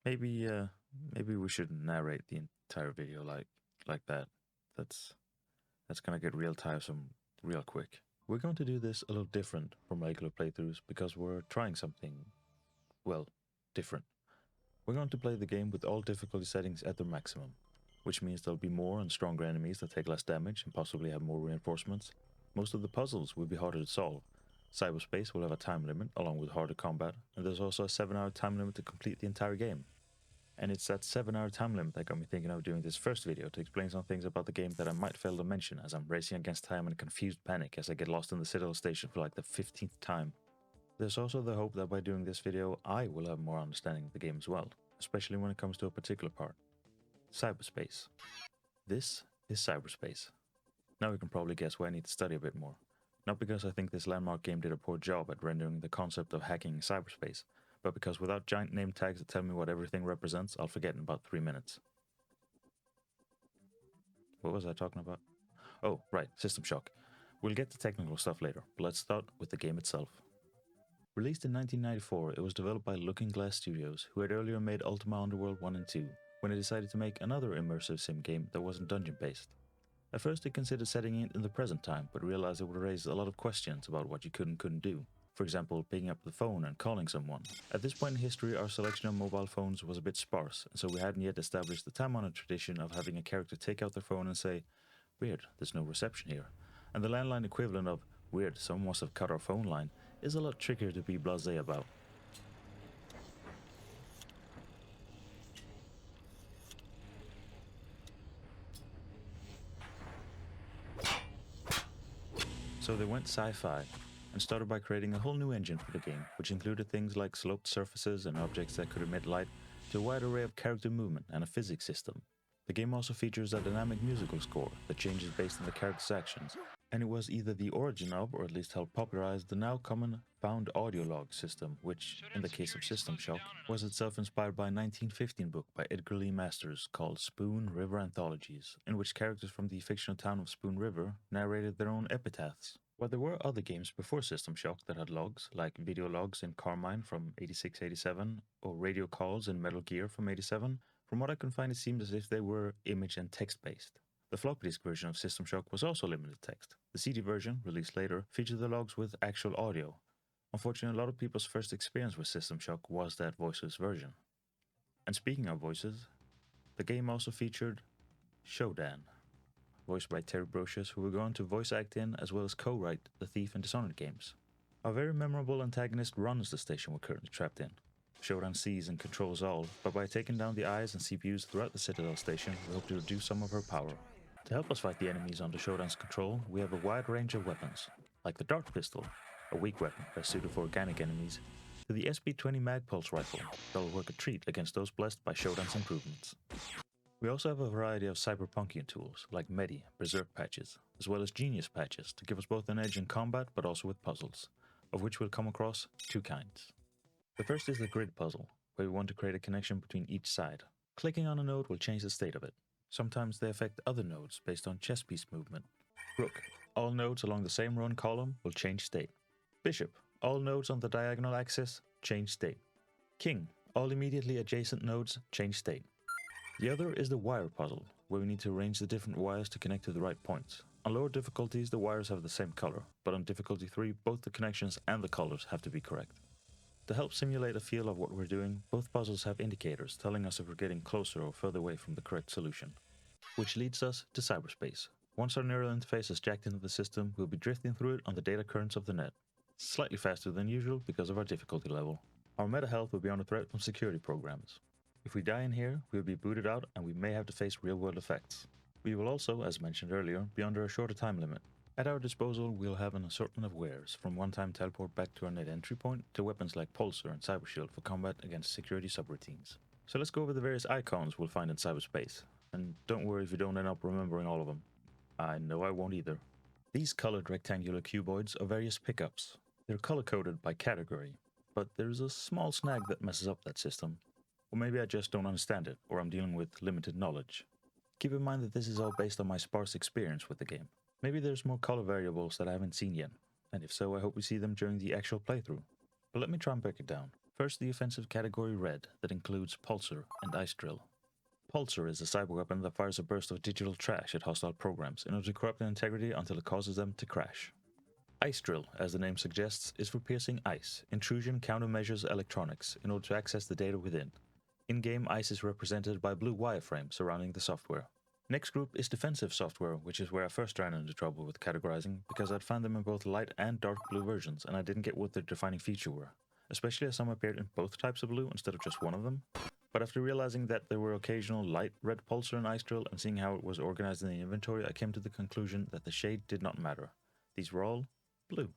Maybe we shouldn't narrate the entire video like that. That's gonna get real tiresome real quick. We're going to do this a little different from regular playthroughs because we're trying something, well, different. We're going to play the game with all difficulty settings at their maximum, which means there'll be more and stronger enemies that take less damage and possibly have more reinforcements. Most of the puzzles will be harder to solve. Cyberspace will have a time limit along with harder combat, and there's also a 7-hour time limit to complete the entire game. And it's that 7-hour time limit that got me thinking of doing this first video to explain some things about the game that I might fail to mention as I'm racing against time in a confused panic as I get lost in the Citadel Station for like the 15th time. There's also the hope that by doing this video I will have more understanding of the game as well, especially when it comes to a particular part. Cyberspace. This is cyberspace. Now you can probably guess why I need to study a bit more. Not because I think this landmark game did a poor job at rendering the concept of hacking cyberspace, but because without giant name tags that tell me what everything represents, I'll forget in about 3 minutes. What was I talking about? Oh, right, System Shock. We'll get to technical stuff later, but let's start with the game itself. Released in 1994, it was developed by Looking Glass Studios, who had earlier made Ultima Underworld 1 and 2, when they decided to make another immersive sim game that wasn't dungeon-based. At first they considered setting it in the present time, but realized it would raise a lot of questions about what you could and couldn't do. For example, picking up the phone and calling someone. At this point in history, our selection of mobile phones was a bit sparse, and so we hadn't yet established the time-honored tradition of having a character take out their phone and say, "Weird, there's no reception here." And the landline equivalent of, "Weird, someone must have cut our phone line," is a lot trickier to be blasé about. So they went sci-fi, and started by creating a whole new engine for the game, which included things like sloped surfaces and objects that could emit light, to a wide array of character movement and a physics system. The game also features a dynamic musical score that changes based on the character's actions, and it was either the origin of, or at least helped popularize, the now common found audio log system, which, in the case of System Shock, was itself inspired by a 1915 book by Edgar Lee Masters called Spoon River Anthologies, in which characters from the fictional town of Spoon River narrated their own epitaphs. While there were other games before System Shock that had logs, like video logs in Carmine from 86-87, or radio calls in Metal Gear from 87, from what I can find it seemed as if they were image and text based. The floppy disk version of System Shock was also limited text. The CD version, released later, featured the logs with actual audio. Unfortunately, a lot of people's first experience with System Shock was that voiceless version. And speaking of voices, the game also featured Shodan, voiced by Terry Brocious, who would go on to voice act in as well as co-write the Thief and Dishonored games. Our very memorable antagonist runs the station we're currently trapped in. Shodan sees and controls all, but by taking down the eyes and CPUs throughout the Citadel Station, we hope to reduce some of her power. To help us fight the enemies under Shodan's control, we have a wide range of weapons, like the Dart Pistol, a weak weapon best suited for organic enemies, to the SB-20 Mag Pulse Rifle, that will work a treat against those blessed by Shodan's improvements. We also have a variety of cyberpunkian tools, like Medi, Berserk patches, as well as Genius patches to give us both an edge in combat but also with puzzles, of which we'll come across two kinds. The first is the grid puzzle, where we want to create a connection between each side. Clicking on a node will change the state of it. Sometimes they affect other nodes based on chess piece movement. Rook, all nodes along the same row and column will change state. Bishop, all nodes on the diagonal axis, change state. King, all immediately adjacent nodes, change state. The other is the wire puzzle, where we need to arrange the different wires to connect to the right points. On lower difficulties, the wires have the same color, but on difficulty 3, both the connections and the colors have to be correct. To help simulate a feel of what we're doing, both puzzles have indicators telling us if we're getting closer or further away from the correct solution. Which leads us to cyberspace. Once our neural interface is jacked into the system, we'll be drifting through it on the data currents of the net. Slightly faster than usual because of our difficulty level. Our meta health will be under threat from security programs. If we die in here, we will be booted out and we may have to face real-world effects. We will also, as mentioned earlier, be under a shorter time limit. At our disposal, we'll have an assortment of wares, from one-time teleport back to our net entry point, to weapons like Pulsar and Cyber Shield for combat against security subroutines. So let's go over the various icons we'll find in cyberspace. And don't worry if you don't end up remembering all of them. I know I won't either. These colored rectangular cuboids are various pickups. They're color-coded by category, but there's a small snag that messes up that system. Or maybe I just don't understand it, or I'm dealing with limited knowledge. Keep in mind that this is all based on my sparse experience with the game. Maybe there's more color variables that I haven't seen yet, And if so, I hope we see them during the actual playthrough. But let me try and break it down. First, the offensive category red, that includes Pulsar and Ice Drill. Pulsar is a cyber weapon that fires a burst of digital trash at hostile programs in order to corrupt their integrity until it causes them to crash. Ice Drill, as the name suggests, is for piercing ice. Intrusion countermeasures electronics in order to access the data within. In-game, ice is represented by blue wireframe surrounding the software. Next group is defensive software, which is where I first ran into trouble with categorizing, because I'd found them in both light and dark blue versions, and I didn't get what their defining feature were, especially as some appeared in both types of blue instead of just one of them. But after realizing that there were occasional light red Pulsar and Ice Drill, and seeing how it was organized in the inventory, I came to the conclusion that the shade did not matter. These were all blue.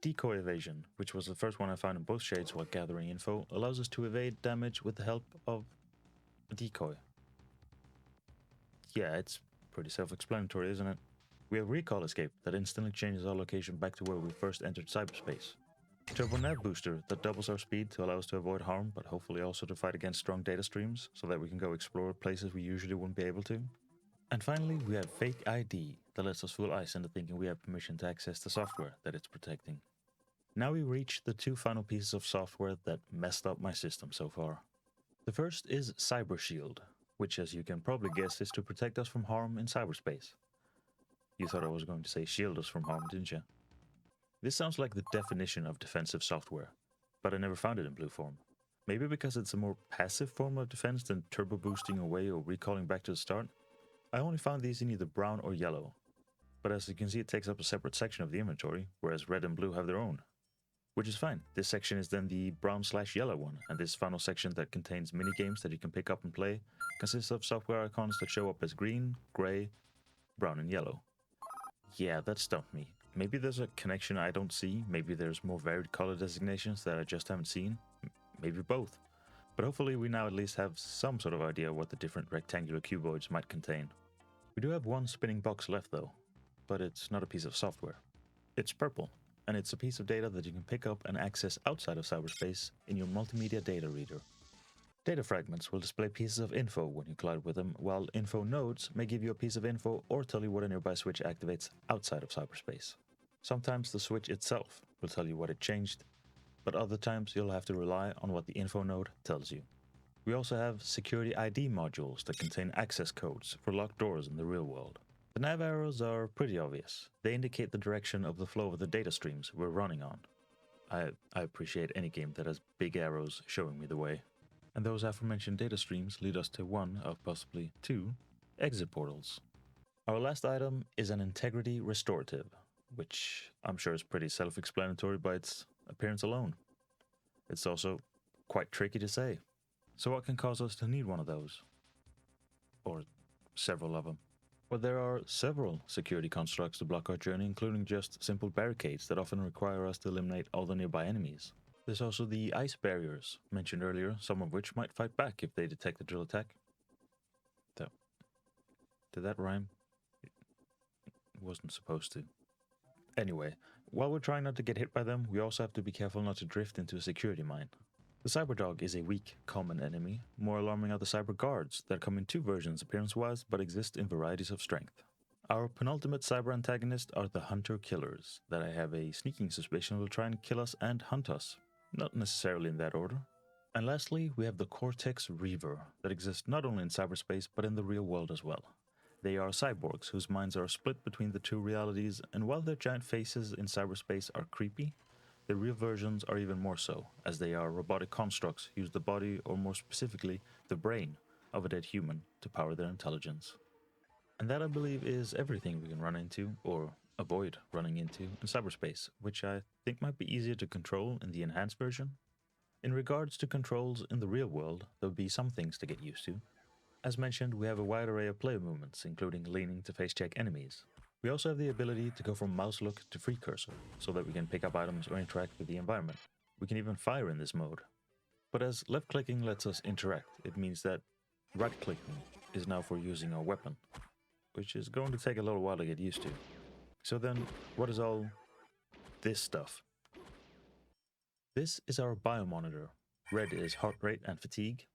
Decoy evasion, which was the first one I found in both shades while gathering info, allows us to evade damage with the help of a decoy. Yeah, it's pretty self-explanatory, isn't it? We have recall escape that instantly changes our location back to where we first entered cyberspace. Turbo nav booster that doubles our speed to allow us to avoid harm, but hopefully also to fight against strong data streams so that we can go explore places we usually wouldn't be able to. And finally, we have fake ID that lets us fool ICE into thinking we have permission to access the software that it's protecting. Now we reach the two final pieces of software that messed up my system so far. The first is Cyber Shield, which, as you can probably guess, is to protect us from harm in cyberspace. You thought I was going to say shield us from harm, didn't you? This sounds like the definition of defensive software, but I never found it in blue form. Maybe because it's a more passive form of defense than turbo boosting away or recalling back to the start. I only found these in either brown or yellow, but as you can see, it takes up a separate section of the inventory, whereas red and blue have their own. Which is fine. This section is then the brown/yellow one, and this final section that contains mini-games that you can pick up and play consists of software icons that show up as green, grey, brown and yellow. Yeah, that stumped me. Maybe there's a connection I don't see, maybe there's more varied color designations that I just haven't seen, maybe both. But hopefully we now at least have some sort of idea what the different rectangular cuboids might contain. We do have one spinning box left though, but it's not a piece of software. It's purple, and it's a piece of data that you can pick up and access outside of cyberspace in your multimedia data reader. Data fragments will display pieces of info when you collide with them, while info nodes may give you a piece of info or tell you what a nearby switch activates outside of cyberspace. Sometimes the switch itself will tell you what it changed, but other times you'll have to rely on what the info node tells you. We also have security ID modules that contain access codes for locked doors in the real world. The nav arrows are pretty obvious. They indicate the direction of the flow of the data streams we're running on. I appreciate any game that has big arrows showing me the way. And those aforementioned data streams lead us to one of possibly two exit portals. Our last item is an integrity restorative, which I'm sure is pretty self-explanatory by its appearance alone. It's also quite tricky to say. So what can cause us to need one of those? Or several of them? Well, there are several security constructs to block our journey, including just simple barricades that often require us to eliminate all the nearby enemies. There's also the ice barriers, mentioned earlier, some of which might fight back if they detect a drill attack. Did that rhyme? It wasn't supposed to. Anyway, while we're trying not to get hit by them, we also have to be careful not to drift into a security mine. The Cyberdog is a weak, common enemy. More alarming are the Cyber Guards that come in two versions appearance-wise, but exist in varieties of strength. Our penultimate cyber antagonist are the Hunter Killers, that I have a sneaking suspicion will try and kill us and hunt us. Not necessarily in that order. And lastly, we have the Cortex Reaver, that exist not only in cyberspace, but in the real world as well. They are cyborgs whose minds are split between the two realities, and while their giant faces in cyberspace are creepy, the real versions are even more so, as they are robotic constructs who use the body, or more specifically, the brain, of a dead human to power their intelligence. And that, I believe, is everything we can run into, or avoid running into, in cyberspace, which I think might be easier to control in the enhanced version. In regards to controls in the real world, there would be some things to get used to. As mentioned, we have a wide array of player movements, including leaning to face check enemies. We also have the ability to go from mouse look to free cursor, so that we can pick up items or interact with the environment. We can even fire in this mode. But as left clicking lets us interact, it means that right clicking is now for using our weapon, which is going to take a little while to get used to. So then, what is all this stuff? This is our biomonitor. Red is heart rate and fatigue.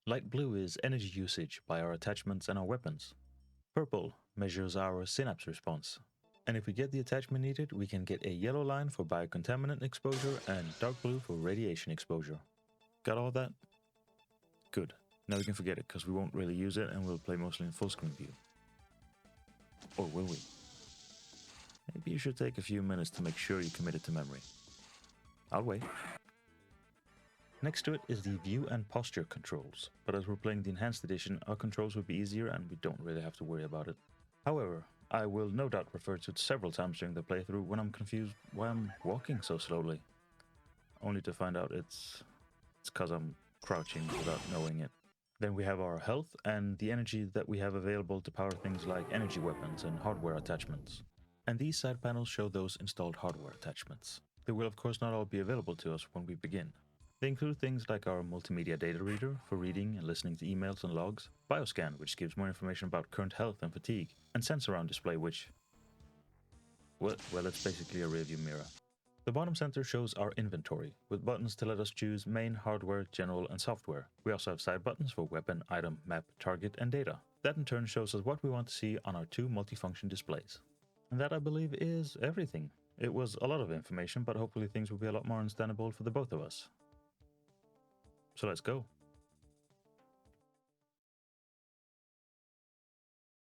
Light blue is energy usage by our attachments and our weapons. Purple measures our synapse response. And if we get the attachment needed, we can get a yellow line for biocontaminant exposure and dark blue for radiation exposure. Got all that? Good. Now we can forget it, because we won't really use it and we'll play mostly in full screen view. Or will we? Maybe you should take a few minutes to make sure you commit it to memory. I'll wait. Next to it is the view and posture controls, but as we're playing the enhanced edition, our controls will be easier and we don't really have to worry about it. However, I will no doubt refer to it several times during the playthrough when I'm confused why I'm walking so slowly. Only to find out it's because I'm crouching without knowing it. Then we have our health and the energy that we have available to power things like energy weapons and hardware attachments. And these side panels show those installed hardware attachments. They will of course not all be available to us when we begin. They include things like our multimedia data reader for reading and listening to emails and logs, bioscan which gives more information about current health and fatigue, and sensor on display which... well, it's basically a rearview mirror. The bottom center shows our inventory, with buttons to let us choose main, hardware, general, and software. We also have side buttons for weapon, item, map, target, and data. That in turn shows us what we want to see on our two multifunction displays. And that I believe is everything. It was a lot of information, but hopefully things will be a lot more understandable for the both of us. So let's go.